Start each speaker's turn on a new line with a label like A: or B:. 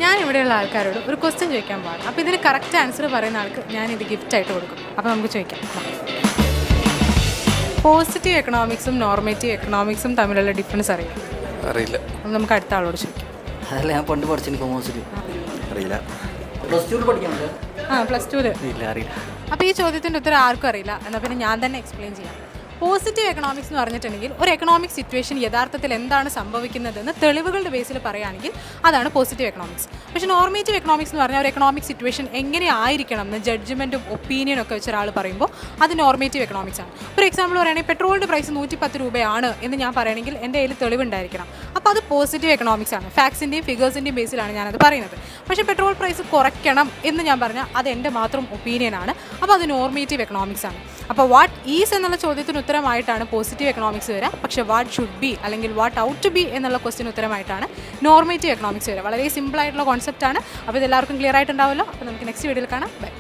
A: ഞാൻ ഇവിടെയുള്ള ആൾക്കാരോട് ഒരു ക്വസ്റ്റ്യൻ ചോദിക്കാൻ പാടില്ല. അപ്പോൾ ഇതിന് കറക്റ്റ് ആൻസർ പറയുന്ന ആൾക്ക് ഞാനിത് ഗിഫ്റ്റായിട്ട് കൊടുക്കും. അപ്പോൾ നമുക്ക് ചോദിക്കാം. പോസിറ്റീവ് എക്കണോമിക്സും നോർമേറ്റീവ് എക്കണോമിക്സും തമ്മിലുള്ള ഡിഫറൻസ് അറിയാം?
B: അറിയില്ല.
A: അപ്പം നമുക്ക് അടുത്ത ആളോട് ചോദിക്കാം.
C: അതല്ല, ഞാൻ പണ്ട് പഠിച്ചു കൊമേഴ്സിൽ.
B: അറിയില്ല.
C: +2 പഠിക്കാനുണ്ട്.
A: +2
B: ഇല്ല, അറിയില്ല.
A: അപ്പോൾ ഈ ചോദ്യത്തിൻ്റെ ഉത്തരം ആർക്കും അറിയില്ല. എന്നാൽ പിന്നെ ഞാൻ തന്നെ എക്സ്പ്ലെയിൻ ചെയ്യാം. പോസിറ്റീവ് എക്കണോമിക്സ് എന്ന് പറഞ്ഞിട്ടുണ്ടെങ്കിൽ ഒരു എക്കണോമിക് സിറ്റുവേഷൻ യഥാർത്ഥത്തിൽ എന്താണ് സംഭവിക്കുന്നതെന്ന് തെളിവുകളുടെ ബേസിൽ പറയുകയാണെങ്കിൽ അതാണ് പോസിറ്റീവ് എക്കണോമിക്സ്. പക്ഷേ നോർമേറ്റീവ് എക്കണോമിക്സ് എന്ന് പറഞ്ഞാൽ ഒരു എക്കണോമിക് സിറ്റുവേഷൻ എങ്ങനെ ആയിരിക്കണം എന്ന് ജഡ്ജ്മെൻറ്റും ഒപ്പീനിയനും ഒക്കെ വെച്ച ഒരാൾ പറയുമ്പോൾ അത് നോർമേറ്റീവ് എക്കണോമിക്സ് ആണ്. ഒരു എക്സാമ്പിൾ പറയുകയാണെങ്കിൽ പെട്രോളിൻ്റെ പ്രൈസ് 110 രൂപയാണ് എന്ന് ഞാൻ പറയുകയാണെങ്കിൽ എൻ്റെ കയ്യിൽ തെളിവുണ്ടായിരിക്കണം. അപ്പോൾ അത് പോസിറ്റീവ് എക്കണോമിക്സ് ആണ്. ഫാക്ട്സിൻ്റെയും ഫിഗേഴ്സിൻ്റെയും ബേസിലാണ് ഞാനത് പറയുന്നത്. പക്ഷേ പെട്രോൾ പ്രൈസ് കുറയ്ക്കണം എന്ന് ഞാൻ പറഞ്ഞാൽ അത് എൻ്റെ മാത്രം ഒപ്പീനിയനാണ്. അപ്പോൾ അത് നോർമേറ്റീവ് എക്കണോമിക്സ് ആണ്. അപ്പോൾ വാട്ട് ഈസ് എന്നുള്ള ചോദ്യത്തിന് ഉത്തരമായിട്ടാണ് പോസിറ്റീവ് എക്കണോമിക്സ് വരിക. പക്ഷേ വാട്ട് ഷുഡ് ബി അല്ലെങ്കിൽ വാട്ട് ഔട്ട് ടു ബി എന്നുള്ള ക്വസ്റ്റിന് ഉത്തരമായിട്ടാണ് നോർമേറ്റീവ് എക്കണോമിക്സ് വരിക. വളരെ സിമ്പിൾ ആയിട്ടുള്ള കോൺസെപ്റ്റാണ്. അപ്പോൾ ഇതെല്ലാവർക്കും ക്ലിയർ ആയിട്ടുണ്ടാവുമല്ലോ. അപ്പോൾ നമുക്ക് നെക്സ്റ്റ് വീഡിയോയിൽ കാണാം. ബൈ.